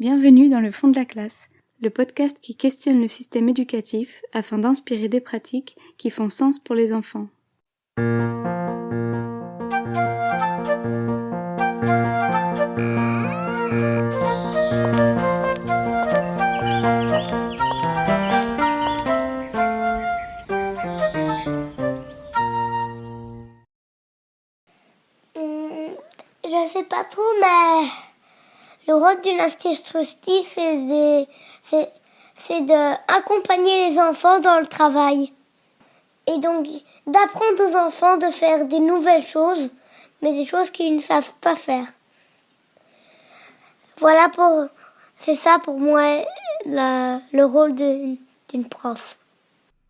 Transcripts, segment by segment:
Bienvenue dans le fond de la classe, le podcast qui questionne le système éducatif afin d'inspirer des pratiques qui font sens pour les enfants. Je sais pas trop, mais le rôle d'une institutrice, c'est d'accompagner les enfants dans le travail. Et donc, d'apprendre aux enfants de faire des nouvelles choses, mais des choses qu'ils ne savent pas faire. C'est ça pour moi le rôle d'une prof.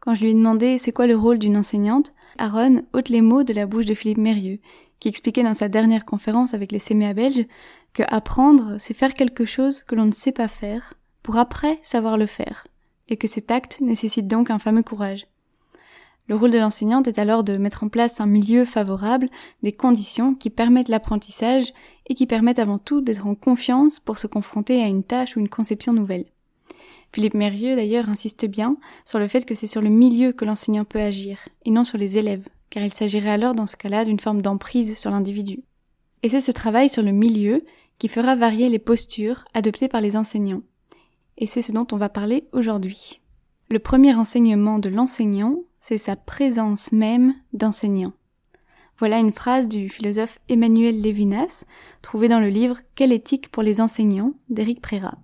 Quand je lui ai demandé c'est quoi le rôle d'une enseignante, Aaron ôte les mots de la bouche de Philippe Mérieux, qui expliquait dans sa dernière conférence avec les CMA belges que apprendre, c'est faire quelque chose que l'on ne sait pas faire, pour après savoir le faire, et que cet acte nécessite donc un fameux courage. Le rôle de l'enseignante est alors de mettre en place un milieu favorable, des conditions qui permettent l'apprentissage et qui permettent avant tout d'être en confiance pour se confronter à une tâche ou une conception nouvelle. Philippe Mérieux d'ailleurs insiste bien sur le fait que c'est sur le milieu que l'enseignant peut agir, et non sur les élèves, car il s'agirait alors dans ce cas-là d'une forme d'emprise sur l'individu. Et c'est ce travail sur le milieu qui fera varier les postures adoptées par les enseignants. Et c'est ce dont on va parler aujourd'hui. Le premier enseignement de l'enseignant, c'est sa présence même d'enseignant. Voilà une phrase du philosophe Emmanuel Levinas, trouvée dans le livre « Quelle éthique pour les enseignants » d'Éric Prérat.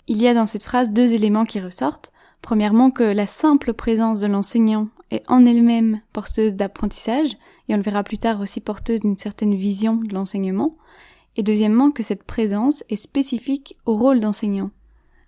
Il y a dans cette phrase deux éléments qui ressortent. Premièrement, que la simple présence de l'enseignant est en elle-même porteuse d'apprentissage, et on le verra plus tard aussi porteuse d'une certaine vision de l'enseignement. Et deuxièmement, que cette présence est spécifique au rôle d'enseignant.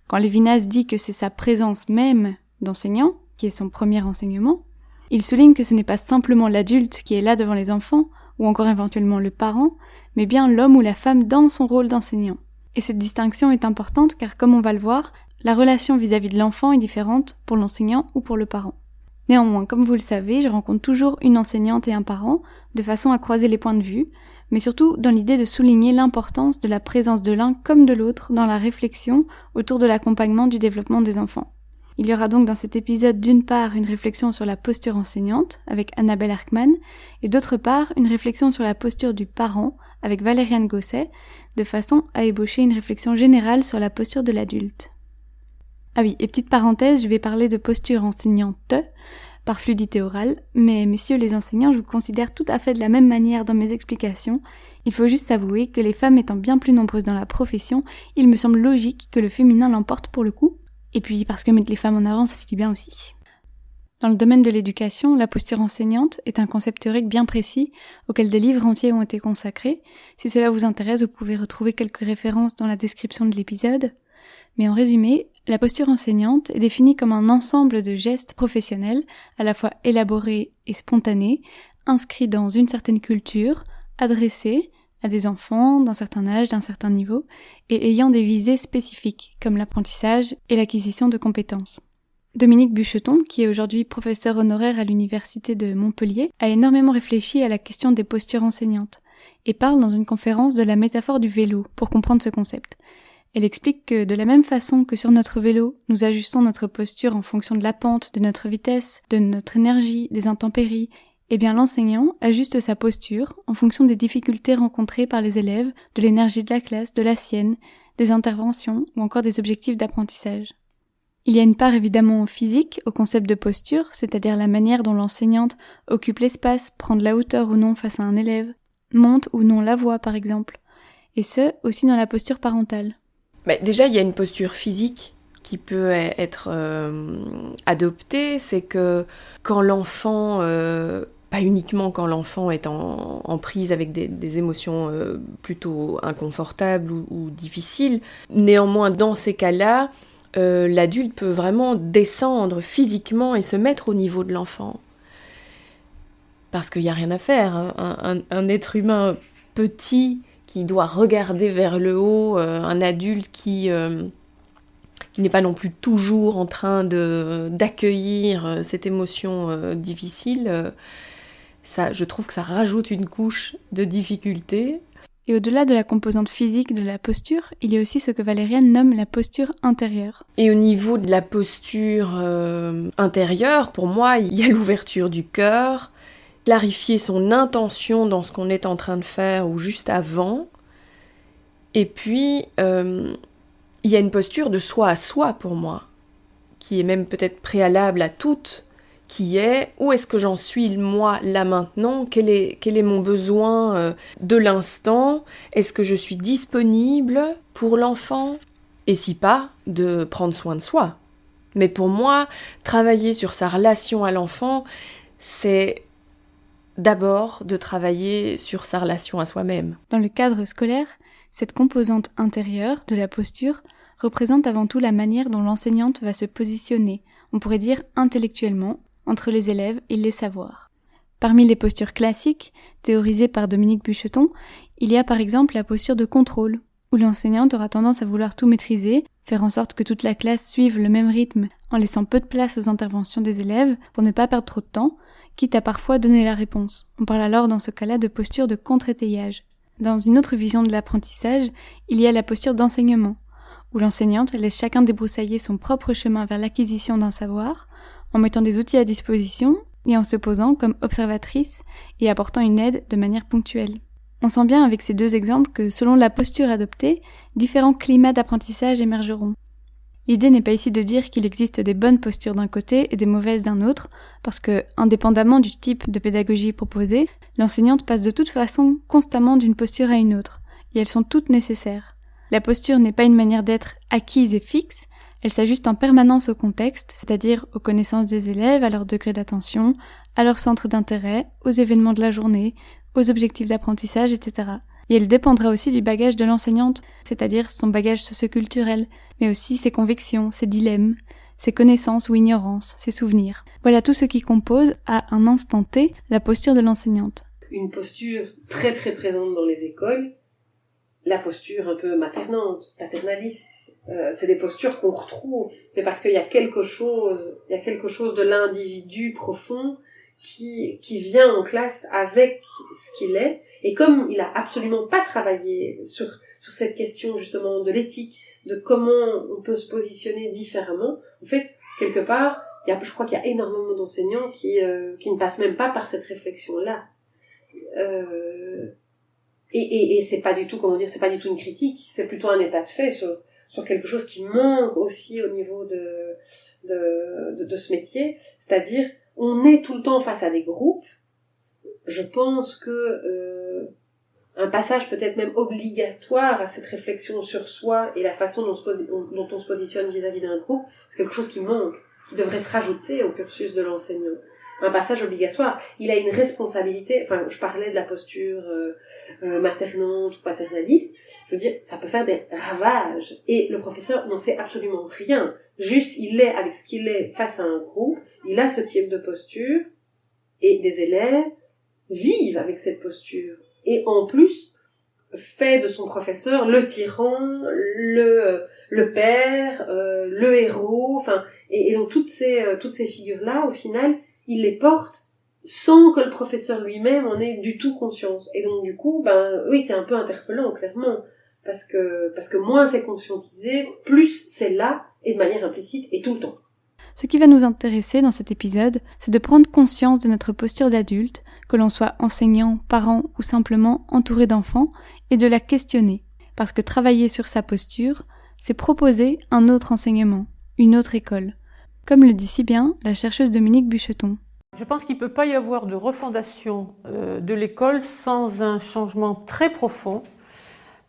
Quand Levinas dit que c'est sa présence même d'enseignant, qui est son premier enseignement, il souligne que ce n'est pas simplement l'adulte qui est là devant les enfants, ou encore éventuellement le parent, mais bien l'homme ou la femme dans son rôle d'enseignant. Et cette distinction est importante car, comme on va le voir, la relation vis-à-vis de l'enfant est différente pour l'enseignant ou pour le parent. Néanmoins, comme vous le savez, je rencontre toujours une enseignante et un parent, de façon à croiser les points de vue, mais surtout dans l'idée de souligner l'importance de la présence de l'un comme de l'autre dans la réflexion autour de l'accompagnement du développement des enfants. Il y aura donc dans cet épisode d'une part une réflexion sur la posture enseignante avec Annabelle Arkman et d'autre part une réflexion sur la posture du parent avec Valériane Gosset, de façon à ébaucher une réflexion générale sur la posture de l'adulte. Ah oui, et petite parenthèse, je vais parler de posture enseignante par fluidité orale, mais messieurs les enseignants, je vous considère tout à fait de la même manière dans mes explications. Il faut juste avouer que les femmes étant bien plus nombreuses dans la profession, il me semble logique que le féminin l'emporte pour le coup. Et puis parce que mettre les femmes en avant, ça fait du bien aussi. Dans le domaine de l'éducation, la posture enseignante est un concept théorique bien précis auquel des livres entiers ont été consacrés. Si cela vous intéresse, vous pouvez retrouver quelques références dans la description de l'épisode. Mais en résumé, la posture enseignante est définie comme un ensemble de gestes professionnels, à la fois élaborés et spontanés, inscrits dans une certaine culture, adressés à des enfants d'un certain âge, d'un certain niveau, et ayant des visées spécifiques, comme l'apprentissage et l'acquisition de compétences. Dominique Bucheton, qui est aujourd'hui professeur honoraire à l'université de Montpellier, a énormément réfléchi à la question des postures enseignantes, et parle dans une conférence de la métaphore du vélo, pour comprendre ce concept. Elle explique que de la même façon que sur notre vélo, nous ajustons notre posture en fonction de la pente, de notre vitesse, de notre énergie, des intempéries, eh bien l'enseignant ajuste sa posture en fonction des difficultés rencontrées par les élèves, de l'énergie de la classe, de la sienne, des interventions ou encore des objectifs d'apprentissage. Il y a une part évidemment physique au concept de posture, c'est-à-dire la manière dont l'enseignante occupe l'espace, prend de la hauteur ou non face à un élève, monte ou non la voix par exemple, et ce aussi dans la posture parentale. Déjà, il y a une posture physique qui peut être adoptée, c'est que quand l'enfant, pas uniquement quand l'enfant est en prise avec des émotions plutôt inconfortables ou difficiles, néanmoins dans ces cas-là, l'adulte peut vraiment descendre physiquement et se mettre au niveau de l'enfant. Parce qu'il n'y a rien à faire, hein. Un être humain petit qui doit regarder vers le haut, un adulte qui n'est pas non plus toujours en train d'accueillir cette émotion difficile, ça, je trouve que ça rajoute une couche de difficulté. Et au-delà de la composante physique de la posture, il y a aussi ce que Valériane nomme la posture intérieure. Et au niveau de la posture intérieure, pour moi, il y a l'ouverture du cœur, clarifier son intention dans ce qu'on est en train de faire ou juste avant. Et puis, il y a une posture de soi à soi pour moi, qui est même peut-être préalable à toute, qui est où est-ce que j'en suis moi là maintenant, quel est mon besoin de l'instant, est-ce que je suis disponible pour l'enfant, et si pas, de prendre soin de soi. Mais pour moi, travailler sur sa relation à l'enfant, c'est d'abord de travailler sur sa relation à soi-même. Dans le cadre scolaire, cette composante intérieure de la posture représente avant tout la manière dont l'enseignante va se positionner, on pourrait dire intellectuellement, entre les élèves et les savoirs. Parmi les postures classiques, théorisées par Dominique Bucheton, il y a par exemple la posture de contrôle, où l'enseignante aura tendance à vouloir tout maîtriser, faire en sorte que toute la classe suive le même rythme en laissant peu de place aux interventions des élèves pour ne pas perdre trop de temps, quitte à parfois donner la réponse. On parle alors dans ce cas-là de posture de contre-étayage. Dans une autre vision de l'apprentissage, il y a la posture d'enseignement, où l'enseignante laisse chacun débroussailler son propre chemin vers l'acquisition d'un savoir, en mettant des outils à disposition et en se posant comme observatrice et apportant une aide de manière ponctuelle. On sent bien avec ces deux exemples que, selon la posture adoptée, différents climats d'apprentissage émergeront. L'idée n'est pas ici de dire qu'il existe des bonnes postures d'un côté et des mauvaises d'un autre, parce que, indépendamment du type de pédagogie proposée, l'enseignante passe de toute façon constamment d'une posture à une autre, et elles sont toutes nécessaires. La posture n'est pas une manière d'être acquise et fixe, elle s'ajuste en permanence au contexte, c'est-à-dire aux connaissances des élèves, à leur degré d'attention, à leur centre d'intérêt, aux événements de la journée, aux objectifs d'apprentissage, etc. Et elle dépendra aussi du bagage de l'enseignante, c'est-à-dire son bagage socio-culturel, mais aussi ses convictions, ses dilemmes, ses connaissances ou ignorances, ses souvenirs. Voilà tout ce qui compose, à un instant T, la posture de l'enseignante. Une posture très très présente dans les écoles, la posture un peu maternante, paternaliste, c'est des postures qu'on retrouve, mais parce qu'il y a quelque chose de l'individu profond qui vient en classe avec ce qu'il est, et comme il a absolument pas travaillé sur cette question justement de l'éthique, de comment on peut se positionner différemment, en fait, quelque part, je crois qu'il y a énormément d'enseignants qui ne passent même pas par cette réflexion-là. Et c'est pas du tout, c'est pas du tout une critique, c'est plutôt un état de fait sur quelque chose qui manque aussi au niveau de ce métier, c'est-à-dire, on est tout le temps face à des groupes. Je pense que un passage peut-être même obligatoire à cette réflexion sur soi et la façon dont on se positionne vis-à-vis d'un groupe, c'est quelque chose qui manque, qui devrait se rajouter au cursus de l'enseignant. Un passage obligatoire. Il a une responsabilité, je parlais de la posture maternante ou paternaliste, je veux dire, ça peut faire des ravages. Et le professeur n'en sait absolument rien. Juste, il est avec ce qu'il est face à un groupe, il a ce type de posture, et des élèves vivent avec cette posture. Et en plus, fait de son professeur le tyran, le père, le héros, et donc toutes ces figures-là, au final, il les porte sans que le professeur lui-même en ait du tout conscience. Et donc du coup, oui, c'est un peu interpellant, clairement, parce que moins c'est conscientisé, plus c'est là, et de manière implicite, et tout le temps. Ce qui va nous intéresser dans cet épisode, c'est de prendre conscience de notre posture d'adulte, que l'on soit enseignant, parent ou simplement entouré d'enfants, et de la questionner. Parce que travailler sur sa posture, c'est proposer un autre enseignement, une autre école. Comme le dit si bien la chercheuse Dominique Bucheton. Je pense qu'il ne peut pas y avoir de refondation de l'école sans un changement très profond.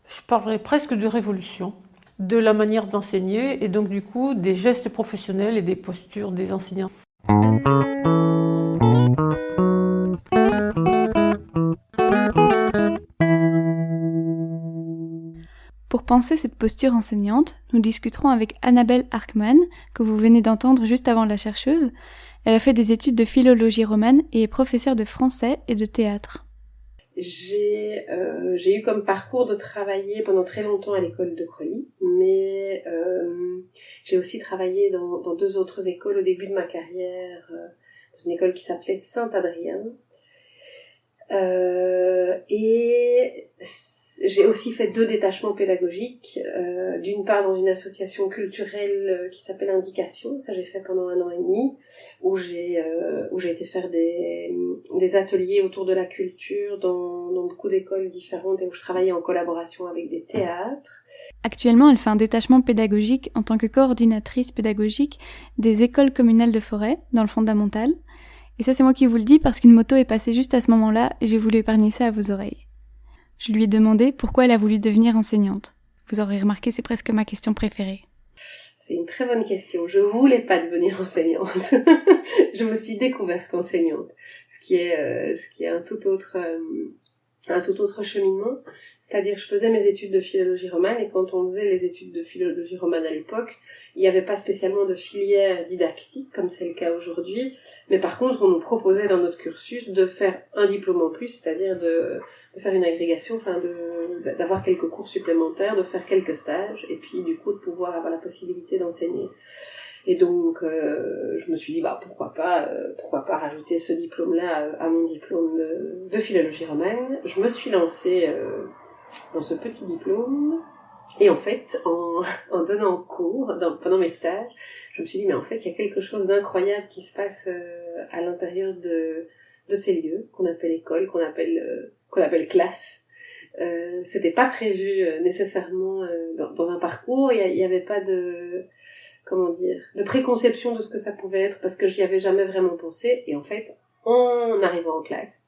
Je parlerais presque de révolution de la manière d'enseigner et donc du coup des gestes professionnels et des postures des enseignants. Pour penser cette posture enseignante, nous discuterons avec Annabelle Arkman, que vous venez d'entendre juste avant la chercheuse. Elle a fait des études de philologie romane et est professeure de français et de théâtre. J'ai eu comme parcours de travailler pendant très longtemps à l'école de Crolly, mais j'ai aussi travaillé dans deux autres écoles au début de ma carrière, dans une école qui s'appelait Saint-Adrien. Et j'ai aussi fait 2 détachements pédagogiques, d'une part dans une association culturelle qui s'appelle Indication, ça j'ai fait pendant 1 an et demi, où j'ai été faire des ateliers autour de la culture dans beaucoup d'écoles différentes et où je travaillais en collaboration avec des théâtres. Actuellement, elle fait un détachement pédagogique en tant que coordinatrice pédagogique des écoles communales de Forêt, dans le fondamental. Et ça, c'est moi qui vous le dis parce qu'une moto est passée juste à ce moment-là et j'ai voulu épargner ça à vos oreilles. Je lui ai demandé pourquoi elle a voulu devenir enseignante. Vous aurez remarqué, c'est presque ma question préférée. C'est une très bonne question. Je voulais pas devenir enseignante. Je me suis découverte enseignante, ce qui est un tout autre cheminement. C'est-à-dire, je faisais mes études de philologie romane et quand on faisait les études de philologie romane à l'époque, il n'y avait pas spécialement de filière didactique, comme c'est le cas aujourd'hui, mais par contre, on nous proposait dans notre cursus de faire un diplôme en plus, c'est-à-dire de faire une agrégation, d'avoir quelques cours supplémentaires, de faire quelques stages, et puis du coup, de pouvoir avoir la possibilité d'enseigner. Et donc, je me suis dit, pourquoi pas rajouter ce diplôme-là à mon diplôme de philologie romaine. Je me suis lancée dans ce petit diplôme, et en fait, en donnant cours, pendant mes stages, je me suis dit, mais en fait, il y a quelque chose d'incroyable qui se passe à l'intérieur de ces lieux, qu'on appelle école, qu'on appelle classe. C'était pas prévu nécessairement dans un parcours, il y avait pas de préconception de ce que ça pouvait être, parce que j'y avais jamais vraiment pensé, et en fait, en arrivant en classe,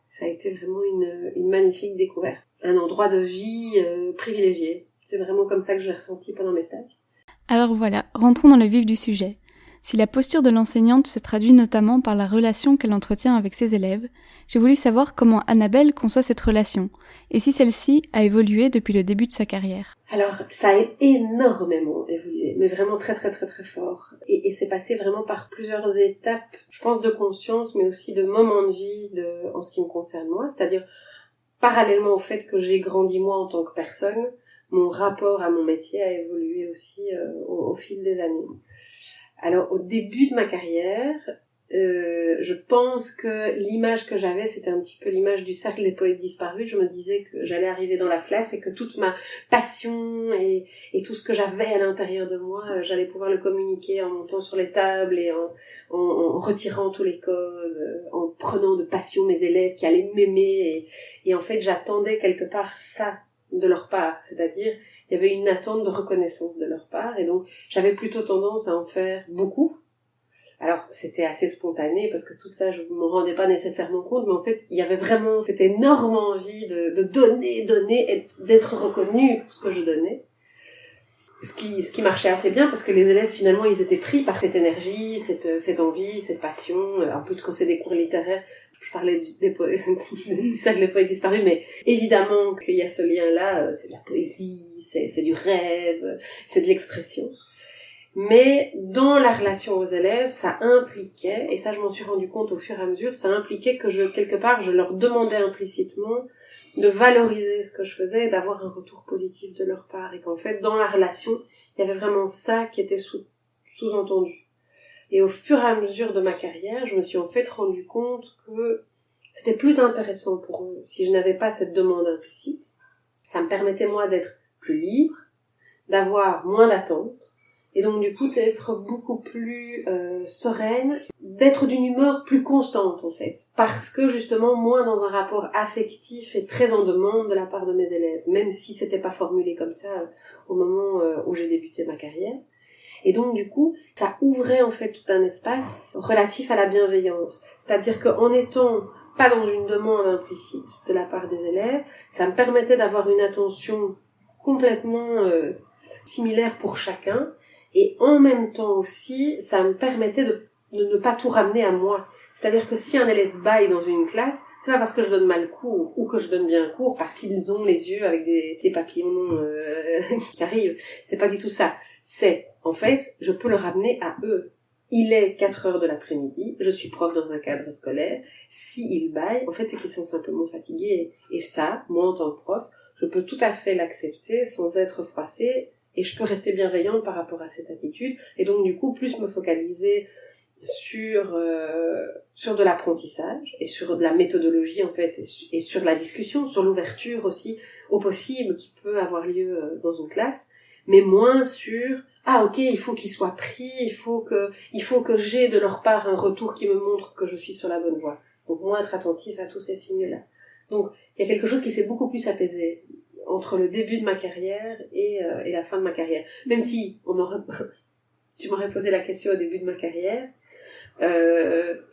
ça a été vraiment une magnifique découverte. Un endroit de vie privilégié. C'est vraiment comme ça que je l'ai ressenti pendant mes stages. Alors voilà, rentrons dans le vif du sujet. Si la posture de l'enseignante se traduit notamment par la relation qu'elle entretient avec ses élèves, j'ai voulu savoir comment Annabelle conçoit cette relation, et si celle-ci a évolué depuis le début de sa carrière. Alors, ça a énormément évolué, mais vraiment très très très très fort. Et c'est passé vraiment par plusieurs étapes, je pense, de conscience, mais aussi de moments de vie en ce qui me concerne moi. C'est-à-dire, parallèlement au fait que j'ai grandi moi en tant que personne, mon rapport à mon métier a évolué aussi au fil des années. Alors, au début de ma carrière, je pense que l'image que j'avais, c'était un petit peu l'image du cercle des poètes disparus. Je me disais que j'allais arriver dans la classe et que toute ma passion et tout ce que j'avais à l'intérieur de moi, j'allais pouvoir le communiquer en montant sur les tables et en retirant tous les codes, en prenant de passion mes élèves qui allaient m'aimer. Et en fait, j'attendais quelque part ça de leur part, c'est-à-dire il y avait une attente de reconnaissance de leur part, et donc j'avais plutôt tendance à en faire beaucoup. Alors c'était assez spontané parce que tout ça je m'en rendais pas nécessairement compte, mais en fait il y avait vraiment cette énorme envie de donner et d'être reconnu pour ce que je donnais, ce qui marchait assez bien parce que les élèves finalement ils étaient pris par cette énergie, cette envie, cette passion. En plus quand c'est des cours littéraires, je parlais du cercle des poètes disparus, mais évidemment qu'il y a ce lien-là, c'est de la poésie, c'est du rêve, c'est de l'expression. Mais dans la relation aux élèves, ça impliquait, et ça je m'en suis rendu compte au fur et à mesure, ça impliquait que quelque part, je leur demandais implicitement de valoriser ce que je faisais et d'avoir un retour positif de leur part. Et qu'en fait, dans la relation, il y avait vraiment ça qui était sous-entendu. Et au fur et à mesure de ma carrière, je me suis en fait rendu compte que c'était plus intéressant pour eux si je n'avais pas cette demande implicite. Ça me permettait moi d'être plus libre, d'avoir moins d'attentes, et donc du coup d'être beaucoup plus sereine, d'être d'une humeur plus constante en fait, parce que justement moins dans un rapport affectif et très en demande de la part de mes élèves, même si c'était pas formulé comme ça au moment où j'ai débuté ma carrière. Et donc, du coup, ça ouvrait en fait tout un espace relatif à la bienveillance. C'est-à-dire qu'en étant pas dans une demande implicite de la part des élèves, ça me permettait d'avoir une attention complètement similaire pour chacun. Et en même temps aussi, ça me permettait de ne pas tout ramener à moi. C'est-à-dire que si un élève baille dans une classe, c'est pas parce que je donne mal cours ou que je donne bien cours, parce qu'ils ont les yeux avec des papillons qui arrivent. C'est pas du tout ça. C'est, en fait, je peux le ramener à eux. Il est 4h de l'après-midi, je suis prof dans un cadre scolaire. S'ils baillent, en fait, c'est qu'ils sont simplement fatigués. Et ça, moi, en tant que prof, je peux tout à fait l'accepter sans être froissée, et je peux rester bienveillante par rapport à cette attitude. Et donc, du coup, plus me focaliser sur de l'apprentissage et sur de la méthodologie, en fait, et sur la discussion, sur l'ouverture aussi au possible qui peut avoir lieu dans une classe, mais moins sur ah ok, il faut qu'ils soient pris, il faut que j'ai de leur part un retour qui me montre que je suis sur la bonne voie. Donc moins être attentif à tous ces signes-là. Donc il y a quelque chose qui s'est beaucoup plus apaisé entre le début de ma carrière et la fin de ma carrière. Même si tu m'aurais posé la question au début de ma carrière,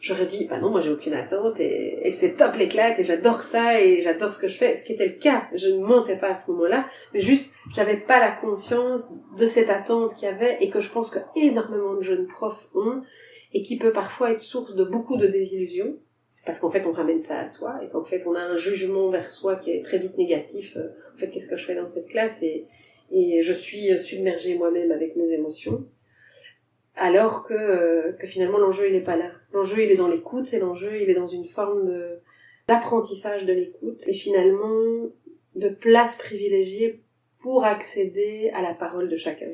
j'aurais dit bah non, moi j'ai aucune attente et c'est top l'éclate et j'adore ça et j'adore ce que je fais, ce qui était le cas. Je ne mentais pas à ce moment-là, mais juste j'avais pas la conscience de cette attente qu'il y avait et que je pense que énormément de jeunes profs ont et qui peut parfois être source de beaucoup de désillusions parce qu'en fait on ramène ça à soi et qu'en fait on a un jugement vers soi qui est très vite négatif. En fait, qu'est-ce que je fais dans cette classe et je suis submergée moi-même avec mes émotions. Alors que finalement l'enjeu il est pas là. L'enjeu il est dans l'écoute et l'enjeu il est dans une forme d'apprentissage de l'écoute et finalement de place privilégiée pour accéder à la parole de chacun.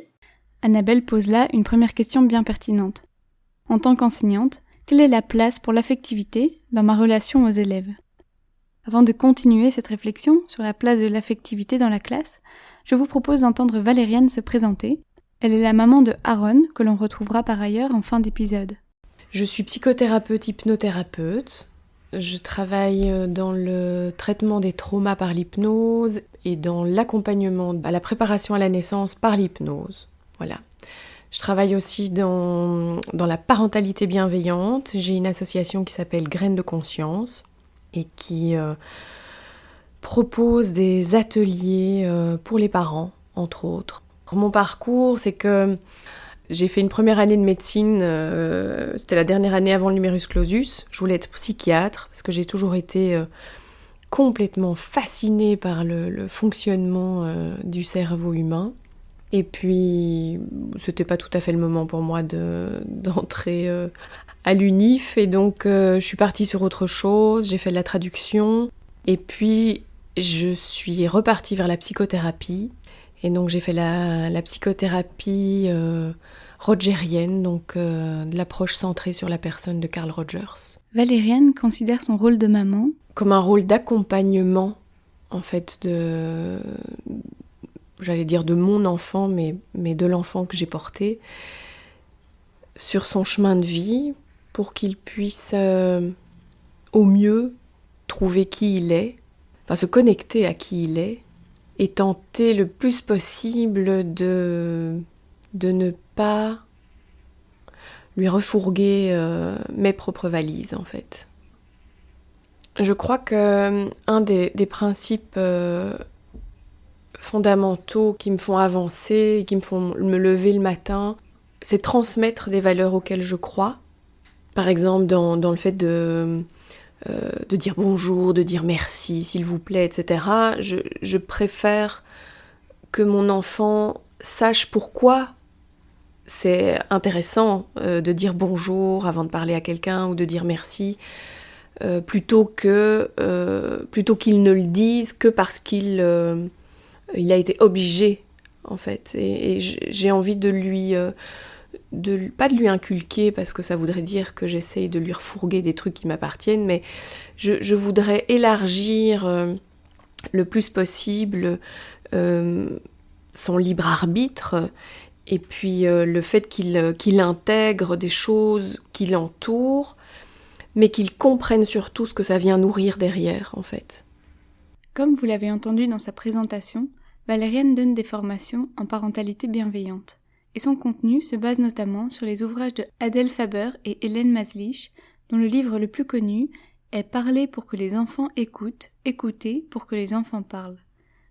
Annabelle pose là une première question bien pertinente. En tant qu'enseignante, quelle est la place pour l'affectivité dans ma relation aux élèves ? Avant de continuer cette réflexion sur la place de l'affectivité dans la classe, je vous propose d'entendre Valériane se présenter. Elle est la maman de Aaron, que l'on retrouvera par ailleurs en fin d'épisode. Je suis psychothérapeute hypnothérapeute. Je travaille dans le traitement des traumas par l'hypnose et dans l'accompagnement à la préparation à la naissance par l'hypnose. Voilà. Je travaille aussi dans la parentalité bienveillante. J'ai une association qui s'appelle Graines de conscience et qui propose des ateliers pour les parents, entre autres. Mon parcours, c'est que j'ai fait une première année de médecine, c'était la dernière année avant le numerus clausus. Je voulais être psychiatre parce que j'ai toujours été complètement fascinée par le fonctionnement du cerveau humain. Et puis, c'était pas tout à fait le moment pour moi d'entrer à l'UNIF. Et donc, je suis partie sur autre chose, j'ai fait de la traduction. Et puis, je suis repartie vers la psychothérapie. Et donc j'ai fait la psychothérapie rogerienne, donc de l'approche centrée sur la personne de Carl Rogers. Valériane considère son rôle de maman comme un rôle d'accompagnement, en fait, j'allais dire de mon enfant, mais de l'enfant que j'ai porté, sur son chemin de vie, pour qu'il puisse au mieux trouver qui il est, enfin se connecter à qui il est, et tenter le plus possible de ne pas lui refourguer mes propres valises, en fait. Je crois qu'un des principes fondamentaux qui me font avancer, qui me font me lever le matin, c'est transmettre des valeurs auxquelles je crois. Par exemple, dans le fait de dire bonjour, de dire merci, s'il vous plaît, etc. Je préfère que mon enfant sache pourquoi c'est intéressant de dire bonjour avant de parler à quelqu'un ou de dire merci, plutôt qu'il ne le dise que parce qu'il a été obligé, en fait. Et j'ai envie de lui... pas de lui inculquer, parce que ça voudrait dire que j'essaye de lui refourguer des trucs qui m'appartiennent, mais je voudrais élargir le plus possible son libre arbitre, et puis le fait qu'il intègre des choses qui l'entourent, mais qu'il comprenne surtout ce que ça vient nourrir derrière, en fait. Comme vous l'avez entendu dans sa présentation, Valériane donne des formations en parentalité bienveillante. Et son contenu se base notamment sur les ouvrages de Adèle Faber et Hélène Maslich, dont le livre le plus connu est « Parler pour que les enfants écoutent, écouter pour que les enfants parlent ».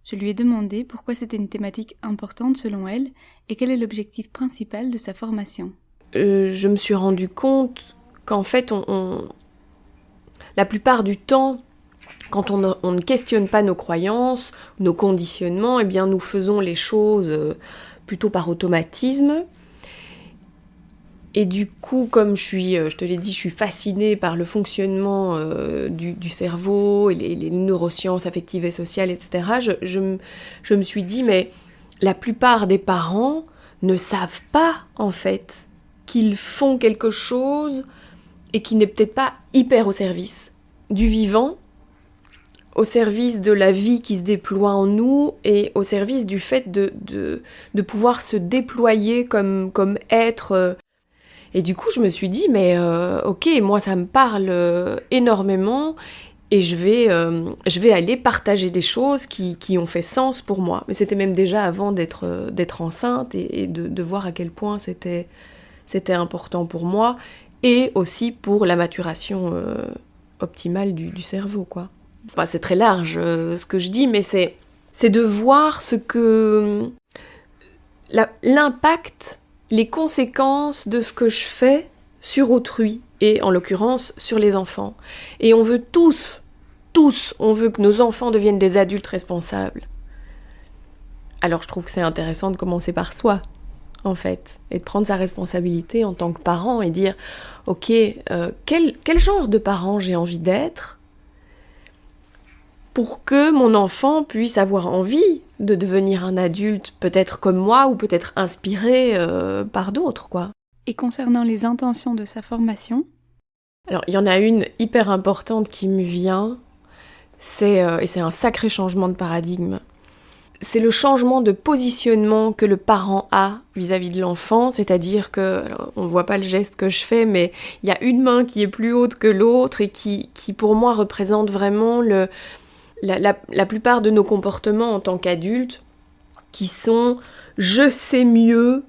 Je lui ai demandé pourquoi c'était une thématique importante selon elle et quel est l'objectif principal de sa formation. Je me suis rendu compte qu'en fait, la plupart du temps, quand on ne questionne pas nos croyances, nos conditionnements, eh bien nous faisons les choses plutôt par automatisme. Et du coup, comme je te l'ai dit, je suis fascinée par le fonctionnement du cerveau, et les neurosciences affectives et sociales, etc. Je me suis dit, mais la plupart des parents ne savent pas, en fait, qu'ils font quelque chose et qui n'est peut-être pas hyper au service du vivant, au service de la vie qui se déploie en nous et au service du fait de pouvoir se déployer comme être. Et du coup, je me suis dit, mais ok, moi ça me parle énormément et je vais aller partager des choses qui ont fait sens pour moi. Mais c'était même déjà avant d'être enceinte et de voir à quel point c'était important pour moi et aussi pour la maturation optimale du cerveau, quoi. Bah, c'est très large ce que je dis, mais c'est de voir ce que l'impact, les conséquences de ce que je fais sur autrui, et en l'occurrence sur les enfants. Et on veut tous, on veut que nos enfants deviennent des adultes responsables. Alors je trouve que c'est intéressant de commencer par soi, en fait, et de prendre sa responsabilité en tant que parent et dire, ok, quel genre de parent j'ai envie d'être pour que mon enfant puisse avoir envie de devenir un adulte, peut-être comme moi, ou peut-être inspiré par d'autres, quoi. Et concernant les intentions de sa formation? Alors, il y en a une hyper importante qui me vient, et c'est un sacré changement de paradigme. C'est le changement de positionnement que le parent a vis-à-vis de l'enfant, c'est-à-dire que, alors, on ne voit pas le geste que je fais, mais il y a une main qui est plus haute que l'autre et qui pour moi représente vraiment la plupart de nos comportements en tant qu'adultes, qui sont « je sais mieux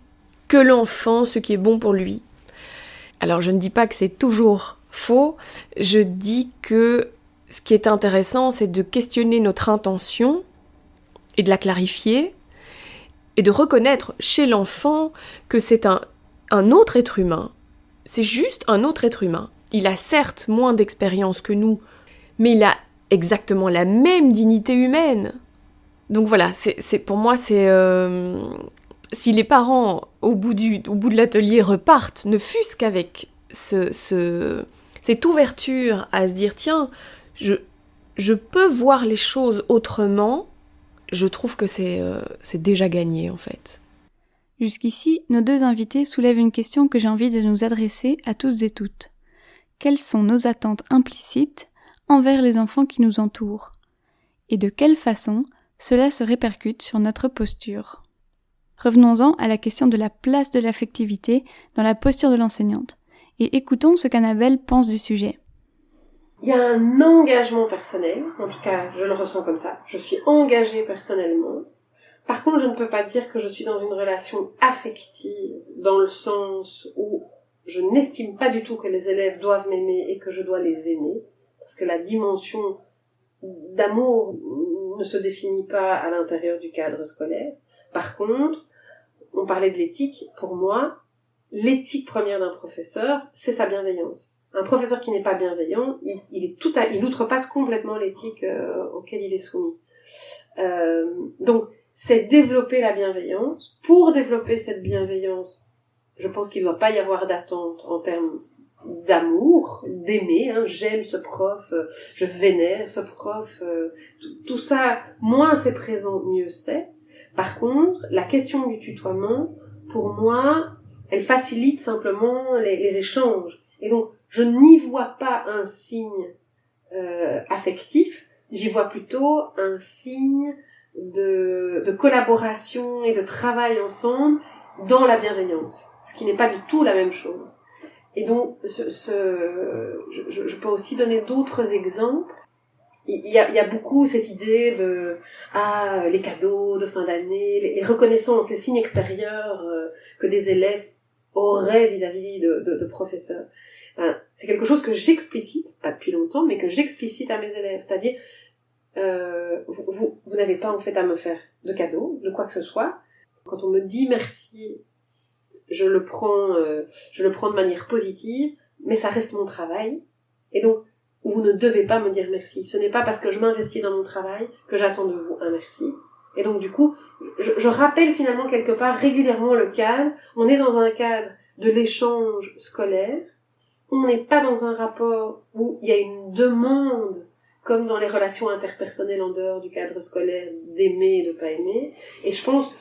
que l'enfant ce qui est bon pour lui ». Alors je ne dis pas que c'est toujours faux, je dis que ce qui est intéressant, c'est de questionner notre intention et de la clarifier, et de reconnaître chez l'enfant que c'est un autre être humain. C'est juste un autre être humain. Il a certes moins d'expérience que nous, mais il a exactement la même dignité humaine. Donc voilà, pour moi, c'est si les parents, au bout de l'atelier, repartent, ne fût-ce qu'avec cette ouverture à se dire, tiens, je peux voir les choses autrement, je trouve que c'est déjà gagné, en fait. Jusqu'ici, nos deux invités soulèvent une question que j'ai envie de nous adresser à tous et toutes. Quelles sont nos attentes implicites envers les enfants qui nous entourent? Et de quelle façon cela se répercute sur notre posture? Revenons-en à la question de la place de l'affectivité dans la posture de l'enseignante, et écoutons ce qu'Annabelle pense du sujet. Il y a un engagement personnel, en tout cas je le ressens comme ça, je suis engagée personnellement. Par contre, je ne peux pas dire que je suis dans une relation affective, dans le sens où je n'estime pas du tout que les élèves doivent m'aimer et que je dois les aimer, parce que la dimension d'amour ne se définit pas à l'intérieur du cadre scolaire. Par contre, on parlait de l'éthique, pour moi, l'éthique première d'un professeur, c'est sa bienveillance. Un professeur qui n'est pas bienveillant, il outrepasse complètement l'éthique auquel il est soumis. Donc, c'est développer la bienveillance. Pour développer cette bienveillance, je pense qu'il ne doit pas y avoir d'attente en termes d'amour, d'aimer, j'aime ce prof, je vénère ce prof, tout ça, moins c'est présent, mieux c'est. Par contre, la question du tutoiement, pour moi, elle facilite simplement les échanges. Et donc, je n'y vois pas un signe affectif, j'y vois plutôt un signe de collaboration et de travail ensemble dans la bienveillance, ce qui n'est pas du tout la même chose. Et donc, je peux aussi donner d'autres exemples. Il y a beaucoup cette idée de les cadeaux de fin d'année, les reconnaissances, les signes extérieurs que des élèves auraient vis-à-vis de professeurs. C'est quelque chose que j'explicite, pas depuis longtemps, mais que j'explicite à mes élèves. C'est-à-dire, vous n'avez pas en fait à me faire de cadeaux, de quoi que ce soit. Quand on me dit merci, je le prends de manière positive, mais ça reste mon travail. Et donc, vous ne devez pas me dire merci. Ce n'est pas parce que je m'investis dans mon travail que j'attends de vous un merci. Et donc, du coup, je rappelle finalement quelque part régulièrement le cadre. On est dans un cadre de l'échange scolaire. On n'est pas dans un rapport où il y a une demande, comme dans les relations interpersonnelles en dehors du cadre scolaire, d'aimer et de pas aimer. Et je pense,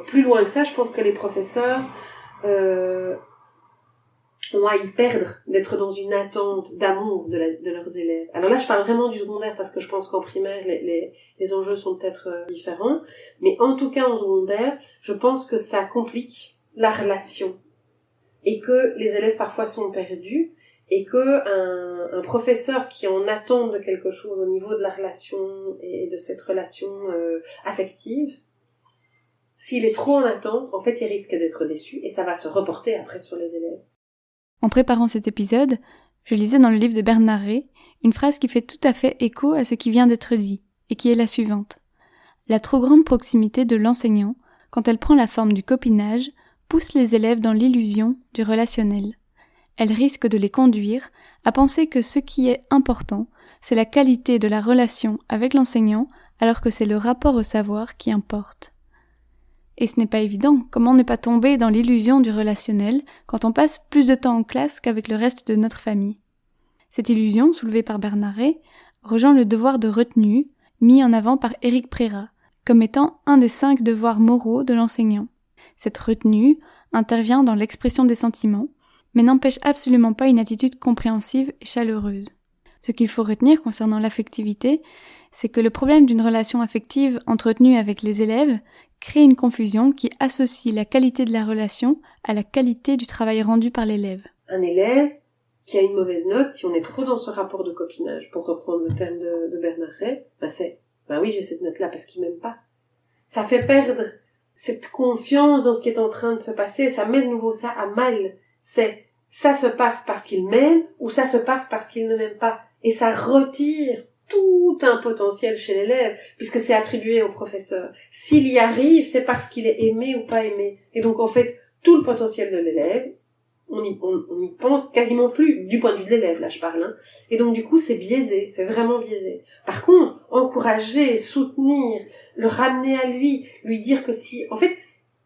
plus loin que ça, je pense que les professeurs ont à y perdre d'être dans une attente d'amour de leurs élèves. Alors là, je parle vraiment du secondaire parce que je pense qu'en primaire, les enjeux sont peut-être différents. Mais en tout cas, en secondaire, je pense que ça complique la relation et que les élèves parfois sont perdus et que un professeur qui est en attente de quelque chose au niveau de la relation et de cette relation affective, s'il est trop en attente, en fait, il risque d'être déçu et ça va se reporter après sur les élèves. En préparant cet épisode, je lisais dans le livre de Bernard Rey une phrase qui fait tout à fait écho à ce qui vient d'être dit, et qui est la suivante. La trop grande proximité de l'enseignant, quand elle prend la forme du copinage, pousse les élèves dans l'illusion du relationnel. Elle risque de les conduire à penser que ce qui est important, c'est la qualité de la relation avec l'enseignant, alors que c'est le rapport au savoir qui importe. Et ce n'est pas évident, comment ne pas tomber dans l'illusion du relationnel quand on passe plus de temps en classe qu'avec le reste de notre famille. Cette illusion, soulevée par Bernard Rey, rejoint le devoir de retenue, mis en avant par Éric Prérat, comme étant un des 5 devoirs moraux de l'enseignant. Cette retenue intervient dans l'expression des sentiments, mais n'empêche absolument pas une attitude compréhensive et chaleureuse. Ce qu'il faut retenir concernant l'affectivité, c'est que le problème d'une relation affective entretenue avec les élèves crée une confusion qui associe la qualité de la relation à la qualité du travail rendu par l'élève. Un élève qui a une mauvaise note, si on est trop dans ce rapport de copinage, pour reprendre le terme de Bernard Rey, oui, j'ai cette note-là parce qu'il m'aime pas. Ça fait perdre cette confiance dans ce qui est en train de se passer, ça met de nouveau ça à mal. C'est ça se passe parce qu'il m'aime ou ça se passe parce qu'il ne m'aime pas. Et ça retire tout un potentiel chez l'élève, puisque c'est attribué au professeur. S'il y arrive, c'est parce qu'il est aimé ou pas aimé. Et donc, en fait, tout le potentiel de l'élève, on y pense quasiment plus, du point de vue de l'élève, là, je parle, hein. Et donc, du coup, c'est biaisé, c'est vraiment biaisé. Par contre, encourager, soutenir, le ramener à lui dire que si, en fait,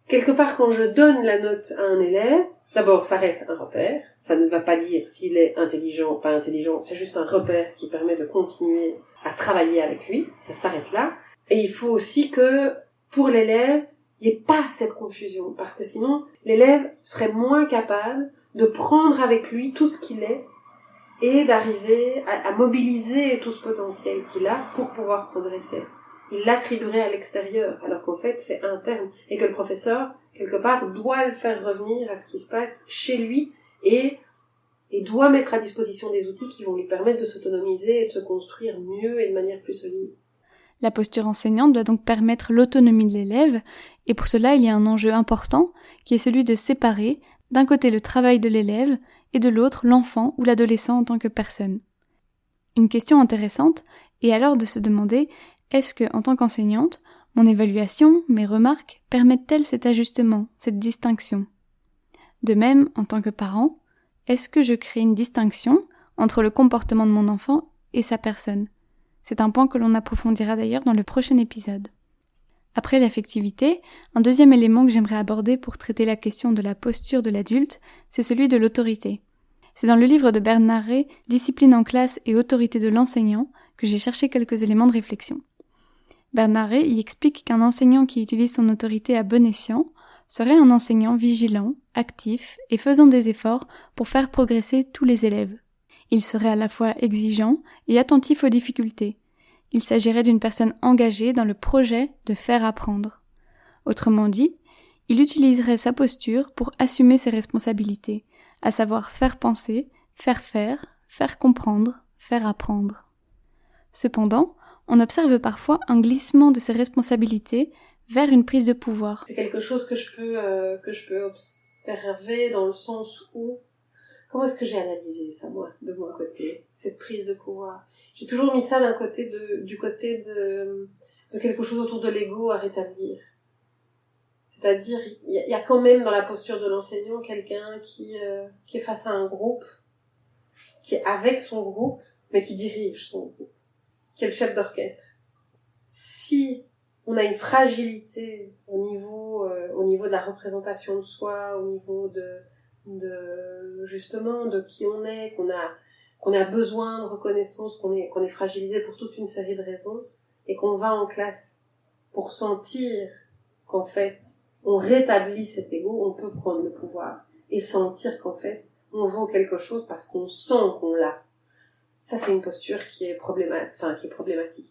quelque part, quand je donne la note à un élève, d'abord, ça reste un repère. Ça ne va pas dire s'il est intelligent ou pas intelligent. C'est juste un repère qui permet de continuer à travailler avec lui. Ça s'arrête là. Et il faut aussi que, pour l'élève, il n'y ait pas cette confusion. Parce que sinon, l'élève serait moins capable de prendre avec lui tout ce qu'il est et d'arriver à mobiliser tout ce potentiel qu'il a pour pouvoir progresser. Il l'attribuerait à l'extérieur, alors qu'en fait, c'est interne. Et que le professeur, quelque part, doit le faire revenir à ce qui se passe chez lui et doit mettre à disposition des outils qui vont lui permettre de s'autonomiser et de se construire mieux et de manière plus solide. La posture enseignante doit donc permettre l'autonomie de l'élève, et pour cela il y a un enjeu important qui est celui de séparer d'un côté le travail de l'élève et de l'autre l'enfant ou l'adolescent en tant que personne. Une question intéressante est alors de se demander est-ce que, en tant qu'enseignante, mon évaluation, mes remarques permettent-elles cet ajustement, cette distinction ? De même, en tant que parent, est-ce que je crée une distinction entre le comportement de mon enfant et sa personne ? C'est un point que l'on approfondira d'ailleurs dans le prochain épisode. Après l'affectivité, un deuxième élément que j'aimerais aborder pour traiter la question de la posture de l'adulte, c'est celui de l'autorité. C'est dans le livre de Bernard Rey, Discipline en classe et autorité de l'enseignant, que j'ai cherché quelques éléments de réflexion. Bernard Rey y explique qu'un enseignant qui utilise son autorité à bon escient serait un enseignant vigilant, actif et faisant des efforts pour faire progresser tous les élèves. Il serait à la fois exigeant et attentif aux difficultés. Il s'agirait d'une personne engagée dans le projet de faire apprendre. Autrement dit, il utiliserait sa posture pour assumer ses responsabilités, à savoir faire penser, faire comprendre, faire apprendre. Cependant, on observe parfois un glissement de ses responsabilités vers une prise de pouvoir. C'est quelque chose que je peux observer dans le sens où, comment est-ce que j'ai analysé ça, moi, de mon côté, cette prise de pouvoir? J'ai toujours mis ça du côté de quelque chose autour de l'ego à rétablir. C'est-à-dire, il y a quand même dans la posture de l'enseignant quelqu'un qui est face à un groupe, qui est avec son groupe, mais qui dirige son groupe, qui est le chef d'orchestre. Si on a une fragilité au niveau de la représentation de soi, au niveau justement de qui on est, qu'on a besoin de reconnaissance, qu'on est fragilisé pour toute une série de raisons, et qu'on va en classe pour sentir qu'en fait on rétablit cet ego, on peut prendre le pouvoir et sentir qu'en fait on vaut quelque chose parce qu'on sent qu'on l'a. Ça, c'est une posture qui est problématique.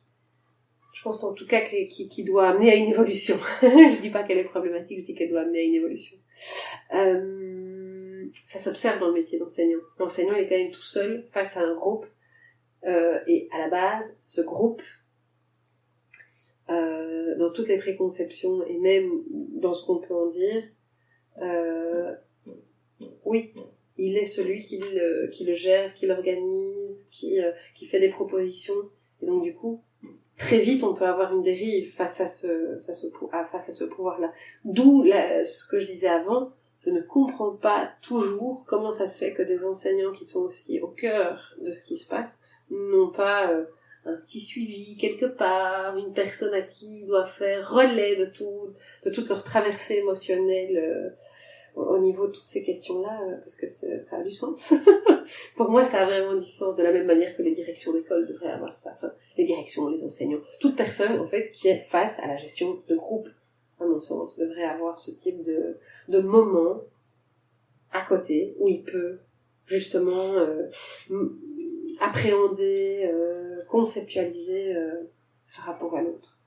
Je pense en tout cas qui doit amener à une évolution. Je dis pas qu'elle est problématique, je dis qu'elle doit amener à une évolution. Ça s'observe dans le métier d'enseignant. L'enseignant, il est quand même tout seul face à un groupe. Et à la base, ce groupe, dans toutes les préconceptions et même dans ce qu'on peut en dire, oui, il est celui qui le gère, qui l'organise, qui fait des propositions. Et donc du coup, très vite, on peut avoir une dérive face à ce pouvoir-là. D'où ce que je disais avant, je ne comprends pas toujours comment ça se fait que des enseignants qui sont aussi au cœur de ce qui se passe n'ont pas un petit suivi quelque part, une personne à qui ils doivent faire relais de toute leur traversée émotionnelle au niveau de toutes ces questions-là, parce que ça a du sens. Pour moi, ça a vraiment du sens, de la même manière que les directions d'école devraient avoir ça. Enfin, les directions, les enseignants, toute personne, en fait, qui est face à la gestion de groupe, à mon sens, devrait avoir ce type de moment à côté où il peut, justement, appréhender, conceptualiser ce rapport à l'autre.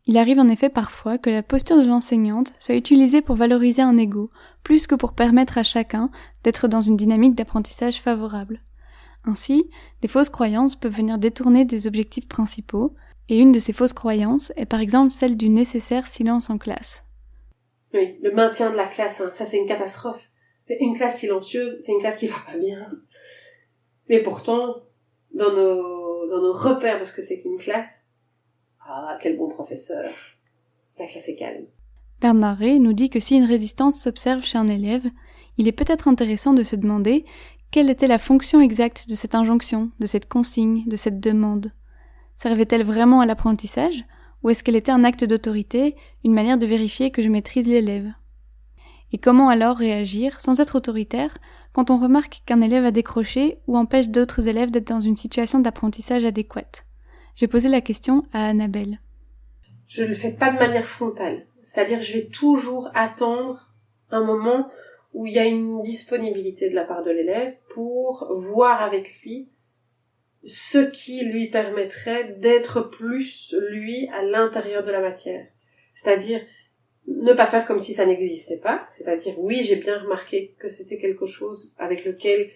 Il arrive en effet parfois que la posture de l'enseignante soit utilisée pour valoriser un ego, plus que pour permettre à chacun d'être dans une dynamique d'apprentissage favorable. Ainsi, des fausses croyances peuvent venir détourner des objectifs principaux, et une de ces fausses croyances est par exemple celle du nécessaire silence en classe. Oui, le maintien de la classe, ça c'est une catastrophe. Une classe silencieuse, c'est une classe qui va pas bien. Mais pourtant, dans nos repères de ce que c'est qu'une classe, ah, quel bon professeur. La classe est calme. Bernard Rey nous dit que si une résistance s'observe chez un élève, il est peut-être intéressant de se demander quelle était la fonction exacte de cette injonction, de cette consigne, de cette demande. Servait-elle vraiment à l'apprentissage, ou est-ce qu'elle était un acte d'autorité, une manière de vérifier que je maîtrise l'élève ? Et comment alors réagir, sans être autoritaire, quand on remarque qu'un élève a décroché ou empêche d'autres élèves d'être dans une situation d'apprentissage adéquate ? J'ai posé la question à Annabelle. Je ne le fais pas de manière frontale. C'est-à-dire, je vais toujours attendre un moment où il y a une disponibilité de la part de l'élève pour voir avec lui ce qui lui permettrait d'être plus, lui, à l'intérieur de la matière. C'est-à-dire, ne pas faire comme si ça n'existait pas. C'est-à-dire, oui, j'ai bien remarqué que c'était quelque chose avec lequel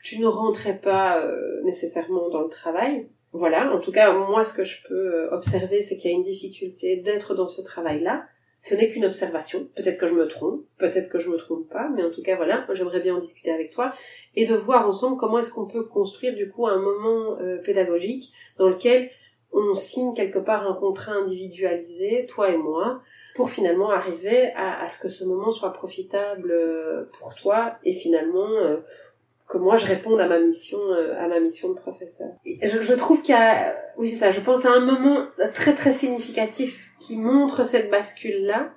tu ne rentrais pas nécessairement dans le travail. Voilà, en tout cas, moi, ce que je peux observer, c'est qu'il y a une difficulté d'être dans ce travail-là. Ce n'est qu'une observation. Peut-être que je me trompe, peut-être que je me trompe pas, mais en tout cas, voilà, moi, j'aimerais bien en discuter avec toi et de voir ensemble comment est-ce qu'on peut construire, du coup, un moment pédagogique dans lequel on signe quelque part un contrat individualisé, toi et moi, pour finalement arriver à ce que ce moment soit profitable pour toi et finalement que moi je réponde à ma mission de professeur. Et je trouve qu'il y a, oui c'est ça, je pense à un moment très très significatif qui montre cette bascule-là.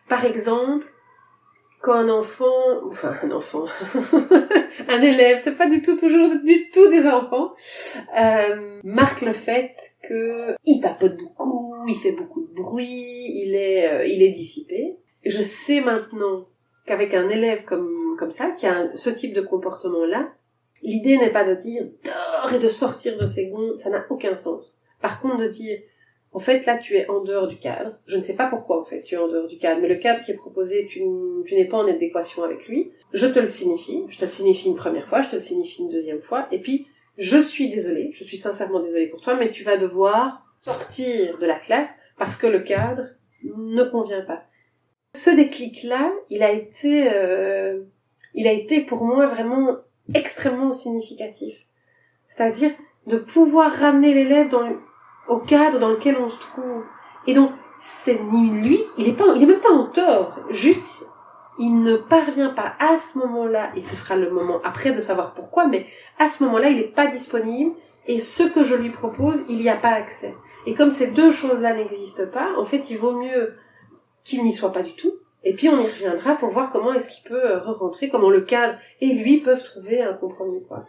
Par exemple, quand un élève, c'est pas toujours du tout des enfants, marque le fait que il papote beaucoup, il fait beaucoup de bruit, il est dissipé. Je sais maintenant qu'avec un élève comme ça, qui a ce type de comportement-là, l'idée n'est pas de dire dors et de sortir de ses gonds, ça n'a aucun sens. Par contre, de dire en fait, là, tu es en dehors du cadre. Je ne sais pas pourquoi, en fait, tu es en dehors du cadre. Mais le cadre qui est proposé, tu n'es pas en adéquation avec lui. Je te le signifie. Je te le signifie une première fois, je te le signifie une deuxième fois. Et puis, je suis désolée, je suis sincèrement désolée pour toi, mais tu vas devoir sortir de la classe parce que le cadre ne convient pas. Ce déclic-là, il a été pour moi vraiment extrêmement significatif. C'est-à-dire de pouvoir ramener l'élève au cadre dans lequel on se trouve. Et donc, c'est ni lui, il est même pas en tort. Juste, il ne parvient pas à ce moment-là, et ce sera le moment après de savoir pourquoi, mais à ce moment-là, il n'est pas disponible, et ce que je lui propose, il n'y a pas accès. Et comme ces deux choses-là n'existent pas, en fait, il vaut mieux qu'il n'y soit pas du tout, et puis on y reviendra pour voir comment est-ce qu'il peut re-rentrer, comment le cadre et lui peuvent trouver un compromis, quoi.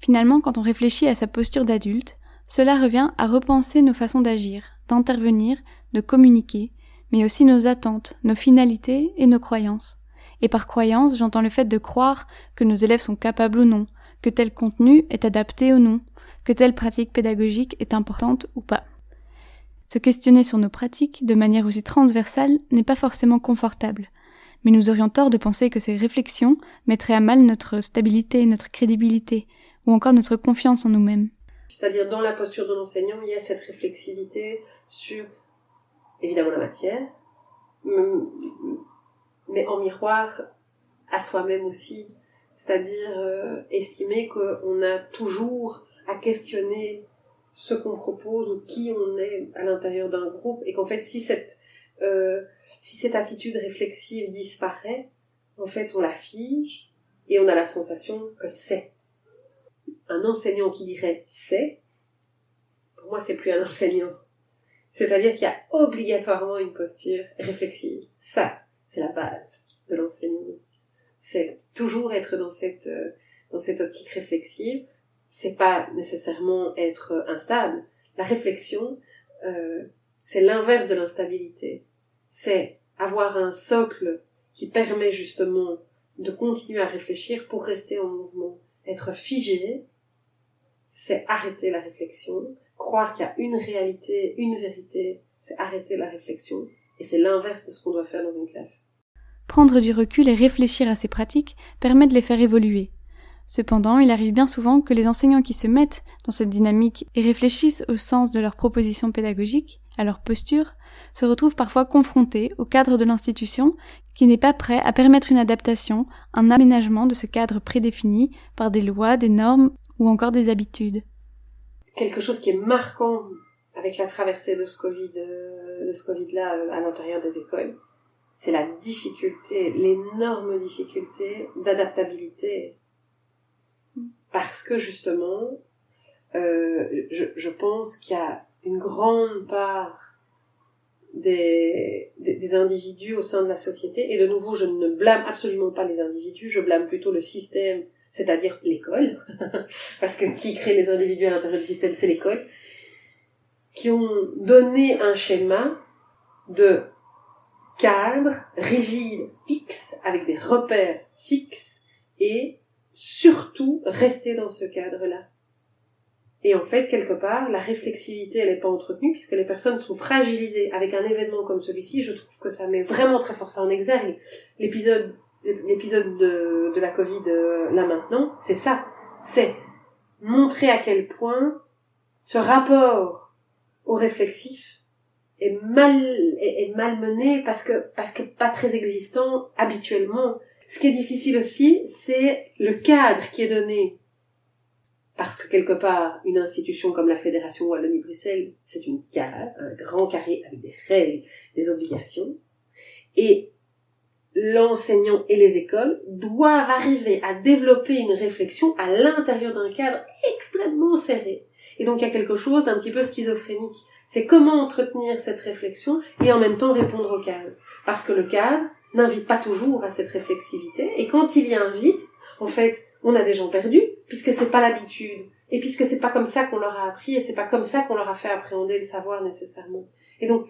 Finalement, quand on réfléchit à sa posture d'adulte, cela revient à repenser nos façons d'agir, d'intervenir, de communiquer, mais aussi nos attentes, nos finalités et nos croyances. Et par croyance, j'entends le fait de croire que nos élèves sont capables ou non, que tel contenu est adapté ou non, que telle pratique pédagogique est importante ou pas. Se questionner sur nos pratiques de manière aussi transversale n'est pas forcément confortable, mais nous aurions tort de penser que ces réflexions mettraient à mal notre stabilité, notre crédibilité, ou encore notre confiance en nous-mêmes. C'est-à-dire, dans la posture de l'enseignant, il y a cette réflexivité sur, évidemment, la matière, mais en miroir à soi-même aussi. C'est-à-dire, estimer qu'on a toujours à questionner ce qu'on propose ou qui on est à l'intérieur d'un groupe, et qu'en fait, si cette attitude réflexive disparaît, en fait, on la fige, et on a la sensation que c'est. Un enseignant qui dirait « c'est », pour moi, c'est plus un enseignant. C'est-à-dire qu'il y a obligatoirement une posture réflexive. Ça, c'est la base de l'enseignement. C'est toujours être dans cette optique réflexive. C'est pas nécessairement être instable. La réflexion, c'est l'inverse de l'instabilité. C'est avoir un socle qui permet justement de continuer à réfléchir pour rester en mouvement. Être figé, c'est arrêter la réflexion. Croire qu'il y a une réalité, une vérité, c'est arrêter la réflexion. Et c'est l'inverse de ce qu'on doit faire dans une classe. Prendre du recul et réfléchir à ces pratiques permet de les faire évoluer. Cependant, il arrive bien souvent que les enseignants qui se mettent dans cette dynamique et réfléchissent au sens de leurs propositions pédagogiques, à leur posture, se retrouvent parfois confrontés au cadre de l'institution qui n'est pas prêt à permettre une adaptation, un aménagement de ce cadre prédéfini par des lois, des normes ou encore des habitudes. Quelque chose qui est marquant avec la traversée de ce Covid-là à l'intérieur des écoles, c'est la difficulté, l'énorme difficulté d'adaptabilité. Parce que justement, je pense qu'il y a une grande part des individus au sein de la société, et de nouveau, je ne blâme absolument pas les individus, je blâme plutôt le système, c'est-à-dire l'école, parce que qui crée les individus à l'intérieur du système, c'est l'école, qui ont donné un schéma de cadre rigide, fixe, avec des repères fixes, et surtout rester dans ce cadre-là. Et en fait, quelque part, la réflexivité, elle n'est pas entretenue, puisque les personnes sont fragilisées. Avec un événement comme celui-ci, je trouve que ça met vraiment très fort ça en exergue. L'épisode de la Covid, là maintenant, c'est ça. C'est montrer à quel point ce rapport au réflexif est malmené parce que pas très existant habituellement. Ce qui est difficile aussi, c'est le cadre qui est donné. Parce que quelque part, une institution comme la Fédération Wallonie-Bruxelles, c'est une case, un grand carré avec des règles, des obligations. Et l'enseignant et les écoles doivent arriver à développer une réflexion à l'intérieur d'un cadre extrêmement serré. Et donc il y a quelque chose d'un petit peu schizophrénique. C'est comment entretenir cette réflexion et en même temps répondre au cadre. Parce que le cadre n'invite pas toujours à cette réflexivité, et quand il y invite, en fait, on a des gens perdus, puisque c'est pas l'habitude, et puisque c'est pas comme ça qu'on leur a appris, et c'est pas comme ça qu'on leur a fait appréhender le savoir nécessairement. Et donc,